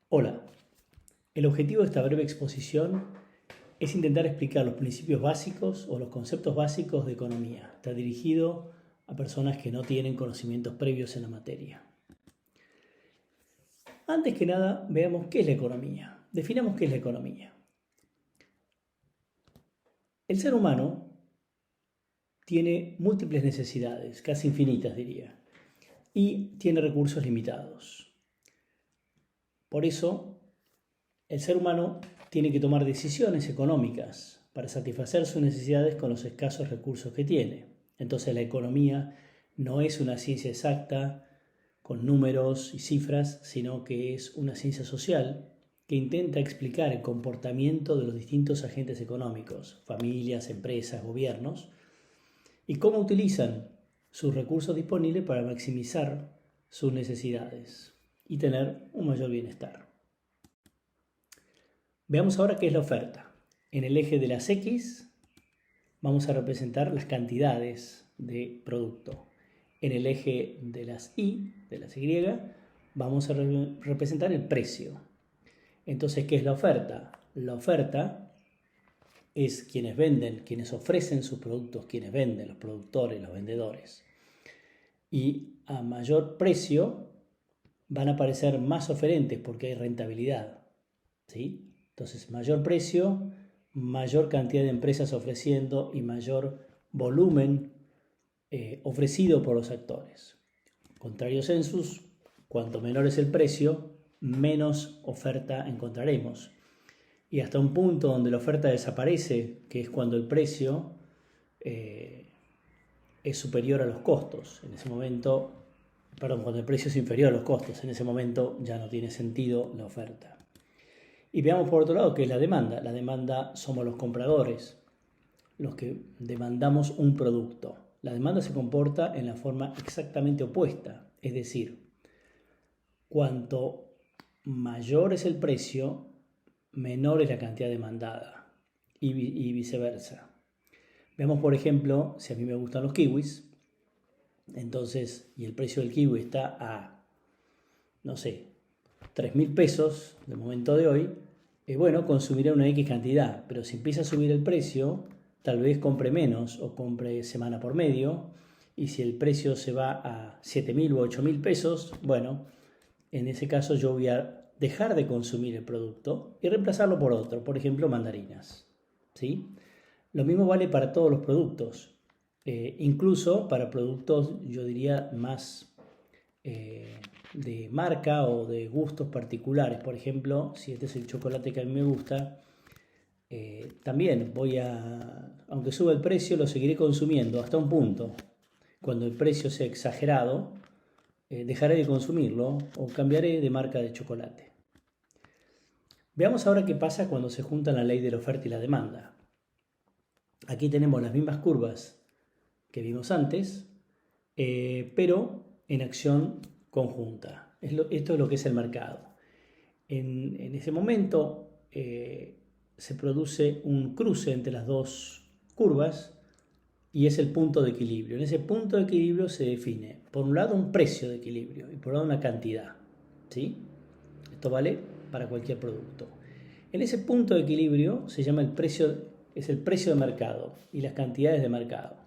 Hola, el objetivo de esta breve exposición es intentar explicar los principios básicos o los conceptos básicos de economía. Está dirigido a personas que no tienen conocimientos previos en la materia. Antes que nada, veamos qué es la economía. Definamos qué es la economía. El ser humano tiene múltiples necesidades, casi infinitas diría, y tiene recursos limitados. Por eso, el ser humano tiene que tomar decisiones económicas para satisfacer sus necesidades con los escasos recursos que tiene. Entonces la economía no es una ciencia exacta con números y cifras, sino que es una ciencia social que intenta explicar el comportamiento de los distintos agentes económicos, familias, empresas, gobiernos, y cómo utilizan sus recursos disponibles para maximizar sus necesidades y tener un mayor bienestar. Veamos ahora qué es la oferta. En el eje de las X vamos a representar las cantidades de producto. En el eje de las Y, de las Y, vamos a representar el precio. Entonces, ¿qué es la oferta? La oferta es quienes venden, quienes ofrecen sus productos, quienes venden, los productores, los vendedores. Y a mayor precio van a aparecer más oferentes porque hay rentabilidad, ¿sí? Entonces, mayor precio, mayor cantidad de empresas ofreciendo y mayor volumen ofrecido por los actores. Contrario census, cuanto menor es el precio, menos oferta encontraremos. Y hasta un punto donde la oferta desaparece, que es cuando el precio es superior a los costos. En ese momento, cuando el precio es inferior a los costos, en ese momento ya no tiene sentido la oferta. Y veamos por otro lado qué es la demanda. La demanda somos los compradores, los que demandamos un producto. La demanda se comporta en la forma exactamente opuesta, es decir, cuanto mayor es el precio, menor es la cantidad demandada y viceversa. Veamos por ejemplo, si a mí me gustan los kiwis, entonces, y el precio del kiwi está a, no sé, 3.000 pesos del momento de hoy, bueno, consumiré una X cantidad, pero si empieza a subir el precio, tal vez compre menos o compre semana por medio, y si el precio se va a 7.000 o 8.000 pesos, bueno, en ese caso yo voy a dejar de consumir el producto y reemplazarlo por otro, por ejemplo, mandarinas, ¿sí? Lo mismo vale para todos los productos, incluso para productos, yo diría, más de marca o de gustos particulares. Por ejemplo, si este es el chocolate que a mí me gusta, también aunque suba el precio, lo seguiré consumiendo hasta un punto. Cuando el precio sea exagerado, dejaré de consumirlo o cambiaré de marca de chocolate. Veamos ahora qué pasa cuando se juntan la ley de la oferta y la demanda. Aquí tenemos las mismas curvas que vimos antes, pero en acción conjunta. Esto es lo que es el mercado. En ese momento se produce un cruce entre las dos curvas y es el punto de equilibrio. En ese punto de equilibrio se define, por un lado, un precio de equilibrio y por otro lado una cantidad, ¿sí? Esto vale para cualquier producto. En ese punto de equilibrio se llama es el precio de mercado y las cantidades de mercado.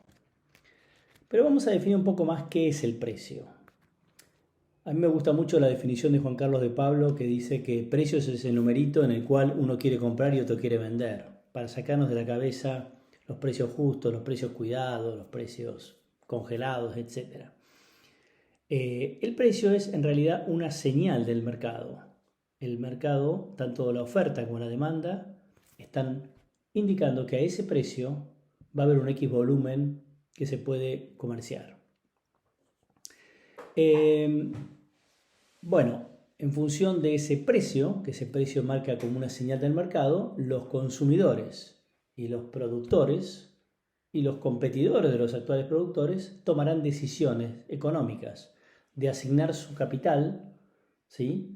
Pero vamos a definir un poco más qué es el precio. A mí me gusta mucho la definición de Juan Carlos de Pablo que dice que precios es el numerito en el cual uno quiere comprar y otro quiere vender, para sacarnos de la cabeza los precios justos, los precios cuidados, los precios congelados, etc. El precio es en realidad una señal del mercado. El mercado, tanto la oferta como la demanda, están indicando que a ese precio va a haber un X volumen que se puede comerciar. Bueno, en función de ese precio, que ese precio marca como una señal del mercado, los consumidores y los productores y los competidores de los actuales productores tomarán decisiones económicas de asignar su capital, ¿sí?,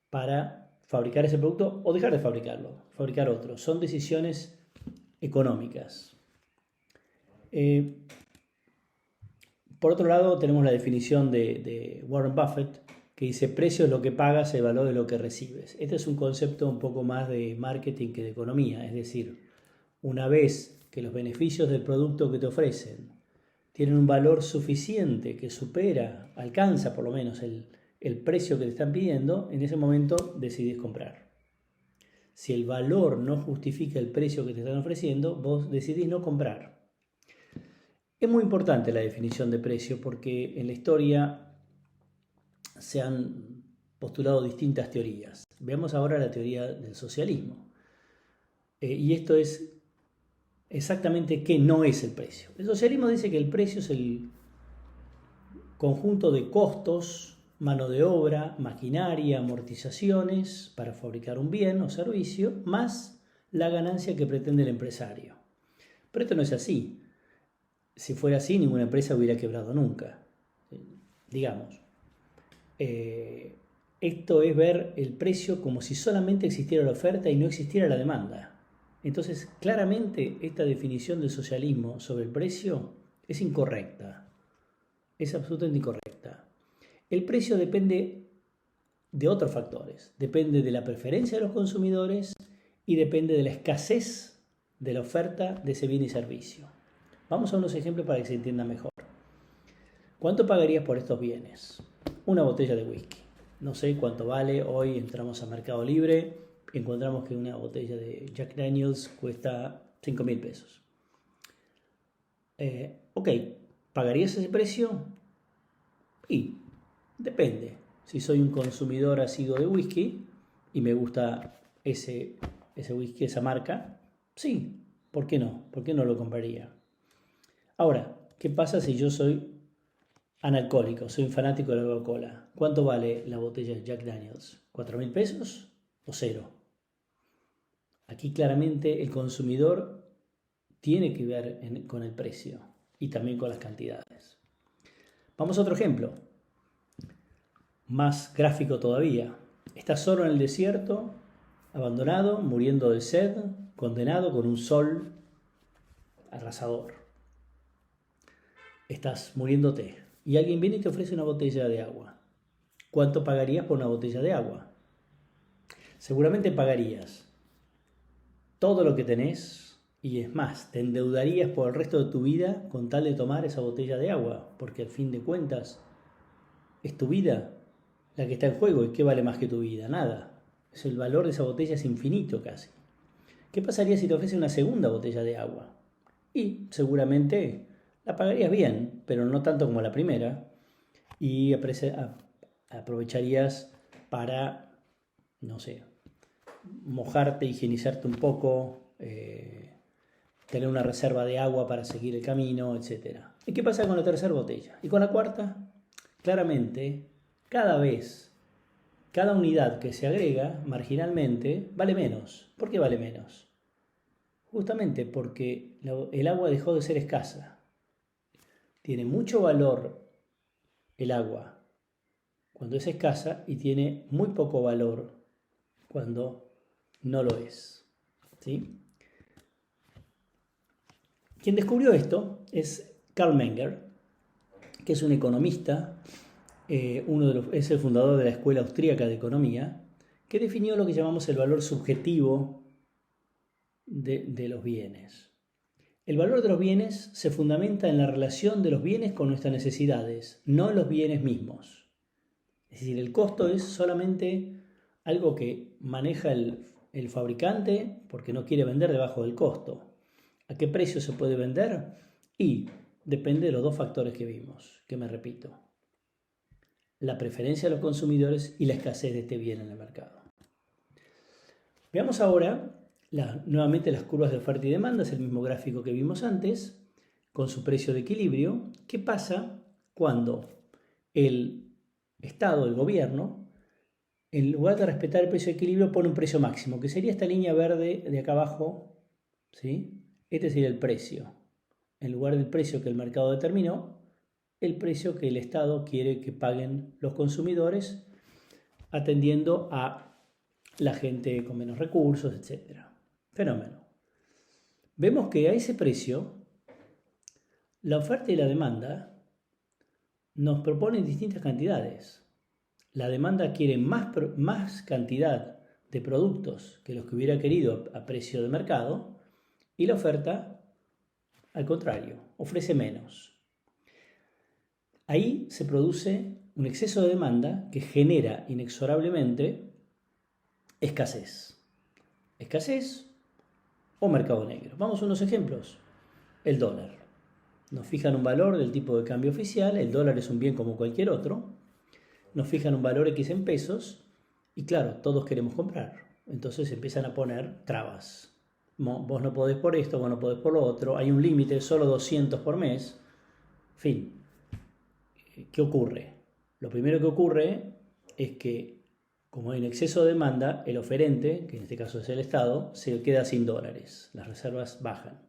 para fabricar ese producto o dejar de fabricarlo, fabricar otro. Son decisiones económicas. Por otro lado, tenemos la definición de Warren Buffett, que dice precio es lo que pagas, el valor es lo que recibes. Este es un concepto un poco más de marketing que de economía, es decir, una vez que los beneficios del producto que te ofrecen tienen un valor suficiente que supera, alcanza por lo menos el precio que te están pidiendo, en ese momento decidís comprar. Si el valor no justifica el precio que te están ofreciendo, vos decidís no comprar. Es muy importante la definición de precio porque en la historia se han postulado distintas teorías. Veamos ahora la teoría del socialismo. Y esto es exactamente qué no es el precio. El socialismo dice que el precio es el conjunto de costos, mano de obra, maquinaria, amortizaciones para fabricar un bien o servicio, más la ganancia que pretende el empresario. Pero esto no es así. Si fuera así, ninguna empresa hubiera quebrado nunca. Digamos, esto es ver el precio como si solamente existiera la oferta y no existiera la demanda. Entonces, claramente esta definición del socialismo sobre el precio es incorrecta. Es absolutamente incorrecta. El precio depende de otros factores. Depende de la preferencia de los consumidores y depende de la escasez de la oferta de ese bien y servicio. Vamos a unos ejemplos para que se entienda mejor. ¿Cuánto pagarías por estos bienes? Una botella de whisky. No sé cuánto vale. Hoy entramos a Mercado Libre. Encontramos que una botella de Jack Daniels cuesta 5.000 pesos. Ok, ¿pagarías ese precio? Y depende. Si soy un consumidor asiduo de whisky y me gusta ese whisky, esa marca, sí, ¿por qué no? ¿Por qué no lo compraría? Ahora, ¿qué pasa si yo soy analcohólico, soy un fanático de la Coca-Cola? ¿Cuánto vale la botella de Jack Daniels? ¿4.000 pesos o cero? Aquí claramente el consumidor tiene que ver con el precio y también con las cantidades. Vamos a otro ejemplo, más gráfico todavía. Estás solo en el desierto, abandonado, muriendo de sed, condenado con un sol arrasador. Estás muriéndote y alguien viene y te ofrece una botella de agua. ¿Cuánto pagarías por una botella de agua? Seguramente pagarías todo lo que tenés y es más, te endeudarías por el resto de tu vida con tal de tomar esa botella de agua, porque al fin de cuentas es tu vida la que está en juego. ¿Y qué vale más que tu vida? Nada. El valor de esa botella es infinito casi. ¿Qué pasaría si te ofrece una segunda botella de agua? Y seguramente la pagarías bien, pero no tanto como la primera, y aprovecharías para, no sé, mojarte, higienizarte un poco, tener una reserva de agua para seguir el camino, etc. ¿Y qué pasa con la tercera botella? ¿Y con la cuarta? Claramente, cada unidad que se agrega marginalmente vale menos. ¿Por qué vale menos? Justamente porque el agua dejó de ser escasa. Tiene mucho valor el agua cuando es escasa y tiene muy poco valor cuando no lo es. ¿Sí? Quien descubrió esto es Carl Menger, que es un economista, es el fundador de la Escuela Austríaca de Economía, que definió lo que llamamos el valor subjetivo de los bienes. El valor de los bienes se fundamenta en la relación de los bienes con nuestras necesidades, no los bienes mismos. Es decir, el costo es solamente algo que maneja el fabricante porque no quiere vender debajo del costo. ¿A qué precio se puede vender? Y depende de los dos factores que vimos, que me repito. La preferencia de los consumidores y la escasez de este bien en el mercado. Veamos ahora nuevamente las curvas de oferta y demanda, es el mismo gráfico que vimos antes, con su precio de equilibrio. ¿Qué pasa cuando el Estado, el gobierno, en lugar de respetar el precio de equilibrio, pone un precio máximo, que sería esta línea verde de acá abajo, ¿sí? Este sería el precio. En lugar del precio que el mercado determinó, el precio que el Estado quiere que paguen los consumidores, atendiendo a la gente con menos recursos, etc. Fenómeno. Vemos que a ese precio, la oferta y la demanda nos proponen distintas cantidades. la demanda quiere más cantidad de productos que los que hubiera querido a precio de mercado y la oferta, al contrario, ofrece menos. Ahí se produce un exceso de demanda que genera inexorablemente escasez. Escasez o mercado negro. Vamos a unos ejemplos. El dólar. Nos fijan un valor del tipo de cambio oficial, el dólar es un bien como cualquier otro, nos fijan un valor X en pesos y claro, todos queremos comprar. Entonces empiezan a poner trabas. Vos no podés por esto, vos no podés por lo otro, hay un límite, solo 200 por mes. En fin, ¿qué ocurre? Lo primero que ocurre es que como hay un exceso de demanda, el oferente, que en este caso es el Estado, se queda sin dólares, las reservas bajan.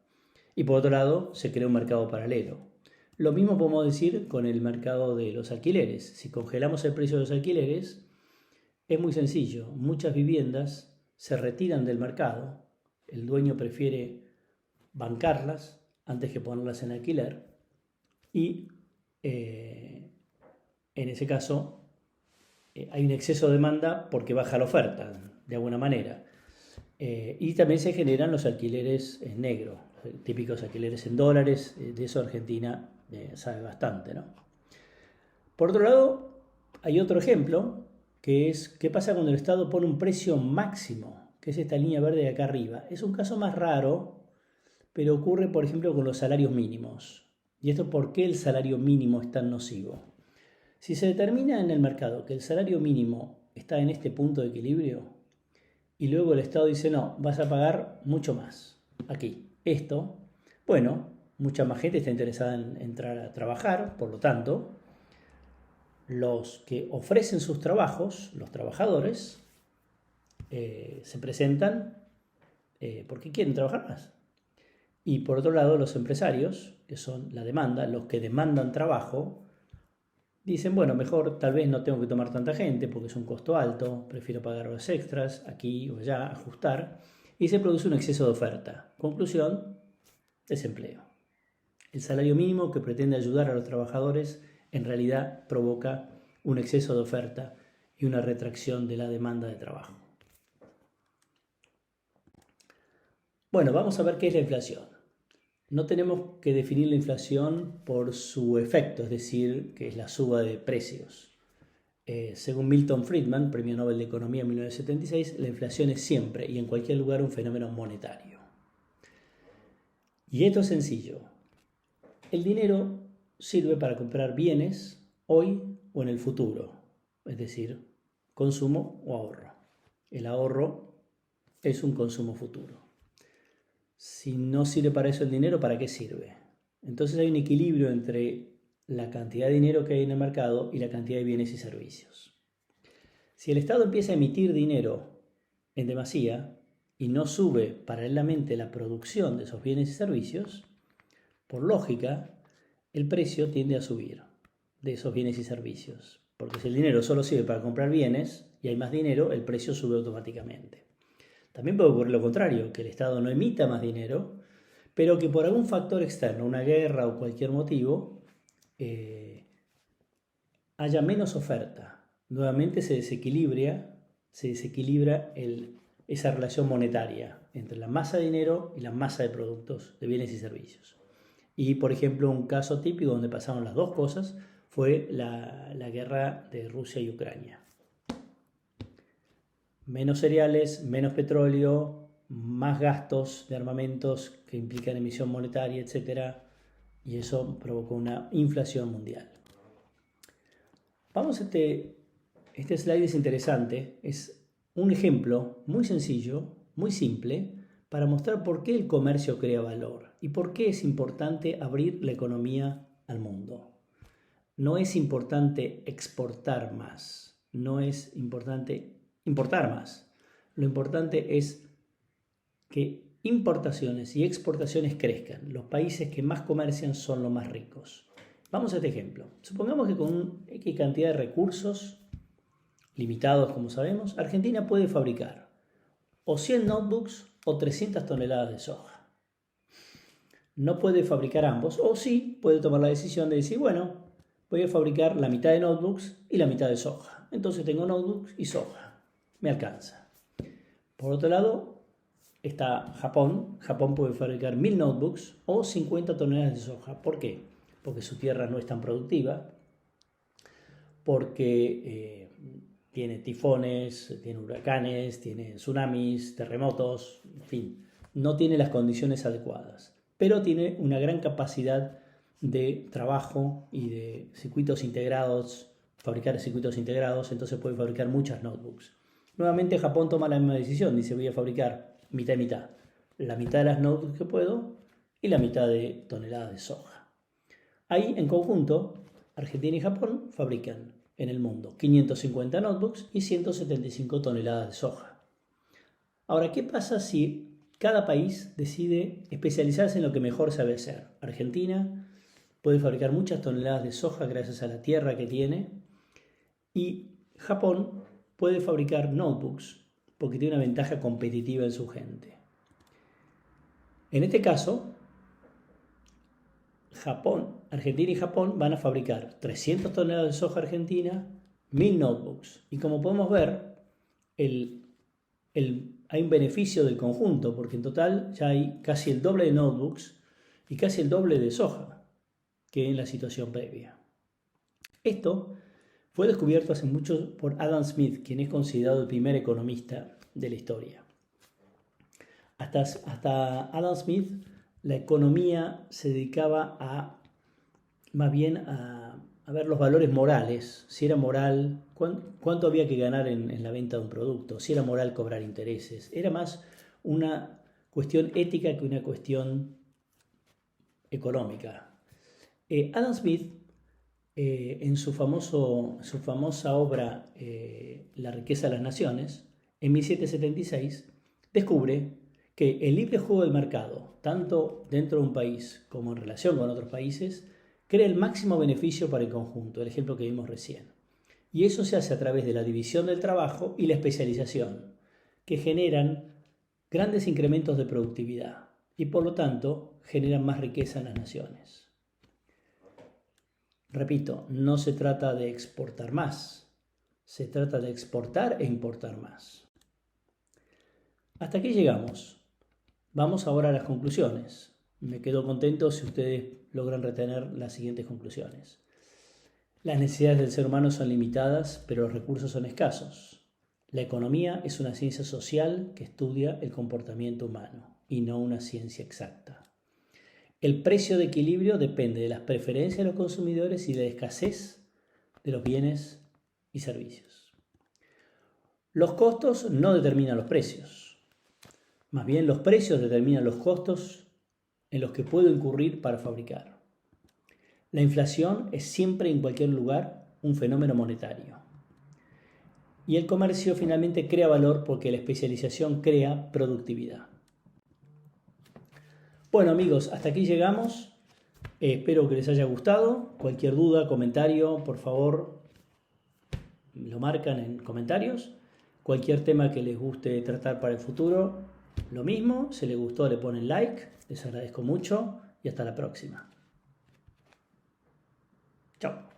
Y por otro lado, se crea un mercado paralelo. Lo mismo podemos decir con el mercado de los alquileres. Si congelamos el precio de los alquileres, es muy sencillo. Muchas viviendas se retiran del mercado. El dueño prefiere bancarlas antes que ponerlas en alquiler. Y en ese caso hay un exceso de demanda porque baja la oferta, de alguna manera. Y también se generan los alquileres en negro, típicos alquileres en dólares, de eso Argentina sabe bastante, ¿no? Por otro lado, hay otro ejemplo, que es qué pasa cuando el Estado pone un precio máximo, que es esta línea verde de acá arriba. Es un caso más raro, pero ocurre, por ejemplo, con los salarios mínimos. ¿Y esto por qué el salario mínimo es tan nocivo? Si se determina en el mercado que el salario mínimo está en este punto de equilibrio y luego el Estado dice no, vas a pagar mucho más aquí, esto, bueno, mucha más gente está interesada en entrar a trabajar, por lo tanto, los que ofrecen sus trabajos, los trabajadores, se presentan porque quieren trabajar más. Y por otro lado, los empresarios, que son la demanda, los que demandan trabajo, dicen, bueno, mejor tal vez no tengo que tomar tanta gente porque es un costo alto, prefiero pagar horas extras, aquí o allá, ajustar, y se produce un exceso de oferta. Conclusión, desempleo. El salario mínimo que pretende ayudar a los trabajadores en realidad provoca un exceso de oferta y una retracción de la demanda de trabajo. Bueno, vamos a ver qué es la inflación. No tenemos que definir la inflación por su efecto, es decir, que es la suba de precios. Según Milton Friedman, Premio Nobel de Economía en 1976, la inflación es siempre y en cualquier lugar un fenómeno monetario. Y esto es sencillo. El dinero sirve para comprar bienes hoy o en el futuro, es decir, consumo o ahorro. El ahorro es un consumo futuro. Si no sirve para eso el dinero, ¿para qué sirve? Entonces hay un equilibrio entre la cantidad de dinero que hay en el mercado y la cantidad de bienes y servicios. Si el Estado empieza a emitir dinero en demasía y no sube paralelamente la producción de esos bienes y servicios, por lógica, el precio tiende a subir de esos bienes y servicios. Porque si el dinero solo sirve para comprar bienes y hay más dinero, el precio sube automáticamente. También puede ocurrir lo contrario, que el Estado no emita más dinero, pero que por algún factor externo, una guerra o cualquier motivo, haya menos oferta. Nuevamente se desequilibra esa relación monetaria entre la masa de dinero y la masa de productos, de bienes y servicios. Y, por ejemplo, un caso típico donde pasaron las dos cosas fue la guerra de Rusia y Ucrania. Menos cereales, menos petróleo, más gastos de armamentos que implican emisión monetaria, etc. Y eso provocó una inflación mundial. Vamos a este slide es interesante, es un ejemplo muy sencillo, muy simple, para mostrar por qué el comercio crea valor y por qué es importante abrir la economía al mundo. No es importante exportar más, no es importante importar más. Lo importante es que importaciones y exportaciones crezcan. Los países que más comercian son los más ricos. Vamos a este ejemplo. Supongamos que con X cantidad de recursos limitados, como sabemos, Argentina puede fabricar o 100 notebooks o 300 toneladas de soja. No puede fabricar ambos, o sí puede tomar la decisión de decir, bueno, voy a fabricar la mitad de notebooks y la mitad de soja. Entonces tengo notebooks y soja. Me alcanza. Por otro lado, está Japón. Japón puede fabricar 1000 notebooks o 50 toneladas de soja. ¿Por qué? Porque su tierra no es tan productiva, porque tiene tifones, tiene huracanes, tiene tsunamis, terremotos, en fin, no tiene las condiciones adecuadas, pero tiene una gran capacidad de trabajo y de circuitos integrados, fabricar circuitos integrados, entonces puede fabricar muchas notebooks. Nuevamente Japón toma la misma decisión, dice voy a fabricar mitad y mitad, la mitad de las notebooks que puedo y la mitad de toneladas de soja. Ahí en conjunto, Argentina y Japón fabrican en el mundo 550 notebooks y 175 toneladas de soja. Ahora, ¿qué pasa si cada país decide especializarse en lo que mejor sabe hacer? Argentina puede fabricar muchas toneladas de soja gracias a la tierra que tiene y Japón puede fabricar notebooks porque tiene una ventaja competitiva en su gente. En este caso, Argentina y Japón van a fabricar 300 toneladas de soja argentina, 1000 notebooks. Y como podemos ver, hay un beneficio del conjunto, porque en total ya hay casi el doble de notebooks y casi el doble de soja que en la situación previa. Esto fue descubierto hace mucho por Adam Smith, quien es considerado el primer economista de la historia. Hasta Adam Smith, la economía se dedicaba más bien a ver los valores morales, si era moral, cuánto había que ganar en la venta de un producto, si era moral cobrar intereses. Era más una cuestión ética que una cuestión económica. Adam Smith, en su famosa obra La riqueza de las naciones, en 1776, descubre que el libre juego del mercado, tanto dentro de un país como en relación con otros países, crea el máximo beneficio para el conjunto, el ejemplo que vimos recién. Y eso se hace a través de la división del trabajo y la especialización, que generan grandes incrementos de productividad y por lo tanto generan más riqueza en las naciones. Repito, no se trata de exportar más, se trata de exportar e importar más. Hasta aquí llegamos. Vamos ahora a las conclusiones. Me quedo contento si ustedes logran retener las siguientes conclusiones. Las necesidades del ser humano son limitadas, pero los recursos son escasos. La economía es una ciencia social que estudia el comportamiento humano y no una ciencia exacta. El precio de equilibrio depende de las preferencias de los consumidores y de la escasez de los bienes y servicios. Los costos no determinan los precios. Más bien los precios determinan los costos en los que puedo incurrir para fabricar. La inflación es siempre en cualquier lugar un fenómeno monetario. Y el comercio finalmente crea valor porque la especialización crea productividad. Bueno amigos, hasta aquí llegamos. Espero que les haya gustado. Cualquier duda, comentario, por favor, lo marcan en comentarios. Cualquier tema que les guste tratar para el futuro, lo mismo. Si les gustó, le ponen like. Les agradezco mucho y hasta la próxima. Chao.